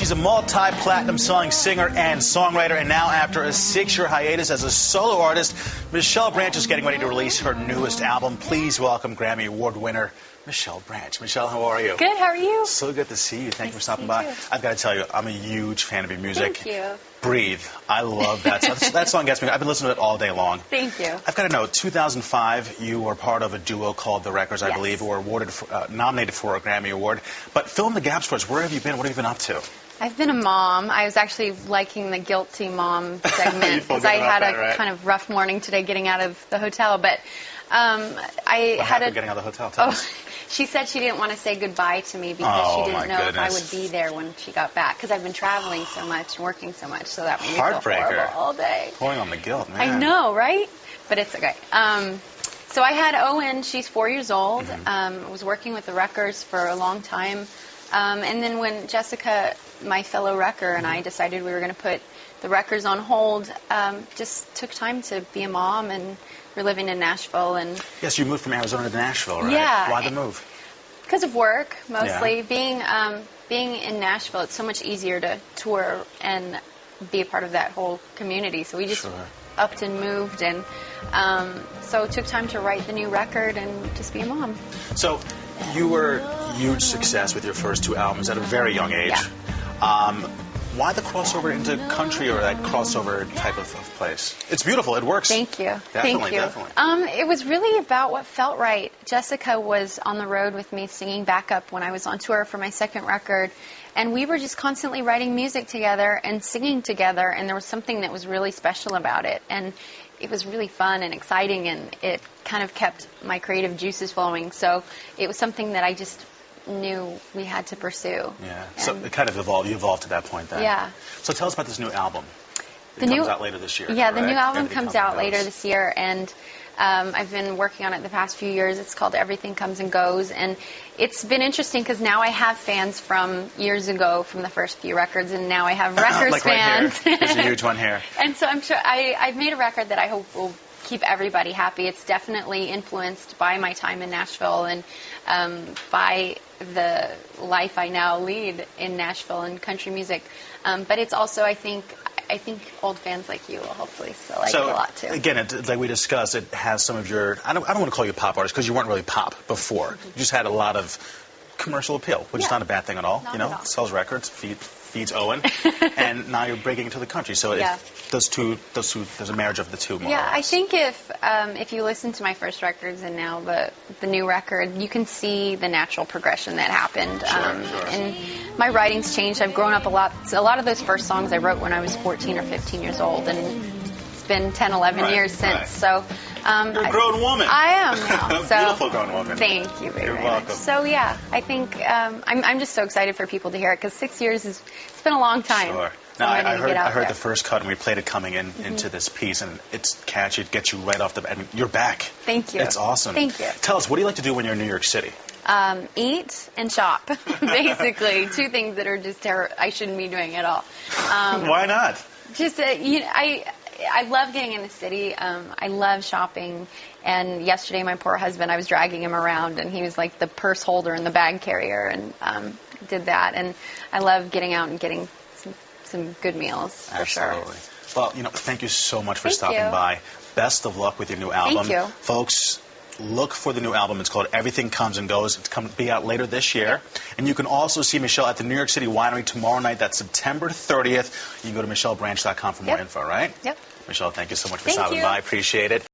She's a multi-platinum selling singer and songwriter, and now after a 6-year hiatus as a solo artist, Michelle Branch is getting ready to release her newest album. Please welcome Grammy Award winner Michelle Branch. Michelle, how are you? Good, how are you? So good to see you. Thank you for stopping by. by. I've got to tell you, I'm a huge fan of your music. Thank you. Breathe. I love that song. That song gets me. I've been listening to it all day long. Thank you. I've got to know, 2005, you were part of a duo called The Wreckers, I believe, who were nominated for a Grammy Award. But fill in the gaps for us. Where have you been? What have you been up to? I've been a mom. I was actually liking the guilty mom segment because I had a kind of rough morning today getting out of the hotel. But what happened getting out of the hotel? Tell us. She said she didn't want to say goodbye to me because she didn't know if I would be there when she got back, because I've been traveling so much and working so much, so that made me feel horrible all day. Pouring on the guilt, man. I know, right? But it's okay. So I had Owen. She's 4 years old. Was working with the Wreckers for a long time. And then when Jessica, my fellow Wrecker, and I decided we were going to put the Wreckers on hold, just took time to be a mom, and we're living in Nashville. And yes, you moved from Arizona to Nashville, right? Yeah. Why the move? Because of work, mostly. Yeah. Being in Nashville, it's so much easier to tour and be a part of that whole community. So we just upped and moved, and so it took time to write the new record and just be a mom. So you were a huge success with your first 2 albums at a very young age. Yeah. Why the crossover into country, or that crossover type of place? It's beautiful. It works. Thank you. Definitely, Thank you. Definitely. It was really about what felt right. Jessica was on the road with me singing backup when I was on tour for my second record, and we were just constantly writing music together and singing together, and there was something that was really special about it. And it was really fun and exciting, and it kind of kept my creative juices flowing. So it was something that I just knew we had to pursue. Yeah. So it kind of evolved. You evolved to that point then. Yeah. So tell us about this new album. It comes out later this year. Yeah, correct? The new album comes out later this year, and I've been working on it the past few years. It's called Everything Comes and Goes, and it's been interesting because now I have fans from years ago from the first few records, and now I have Wreckers like fans. Right here. There's a huge one here. And so I'm sure I've made a record that I hope will keep everybody happy. It's definitely influenced by my time in Nashville and by the life I now lead in Nashville and country music. But it's also, I think old fans like you will hopefully still like it a lot too. Again, like we discussed, it has some of your, I don't want to call you a pop artist because you weren't really pop before. You just had a lot of commercial appeal, which is not a bad thing at all. Not you know, at all. Sells records, feeds Owen, and now you're breaking into the country. So those two, there's a marriage of the two. More yeah, I think if you listen to my first records and now the new record, you can see the natural progression that happened. Sure. And my writing's changed. I've grown up a lot. So a lot of those first songs I wrote when I was 14 or 15 years old, and it's been 10, 11 years since. So you're a grown woman. I am now. A beautiful grown woman. Thank you very You're welcome. much. So yeah, I think I'm just so excited for people to hear it because 6 years it's been a long time. Sure. Now, I heard the first cut, and we played it coming into this piece, and it's catchy. It gets you right off the... and you're back. Thank you. It's awesome. Thank you. Tell us, what do you like to do when you're in New York City? Eat and shop, basically. 2 things that are just I shouldn't be doing at all. Why not? Just, I love getting in the city. I love shopping. And yesterday, my poor husband, I was dragging him around, and he was like the purse holder and the bag carrier, and did that. And I love getting out and getting some good meals, for sure. Well, thank you so much for stopping by. Best of luck with your new album. Thank you. Folks, look for the new album. It's called Everything Comes and Goes. It's going to be out later this year. And you can also see Michelle at the New York City Winery tomorrow night. That's September 30th. You can go to michellebranch.com for more info, right? Yep. Michelle, thank you so much for stopping by. I appreciate it.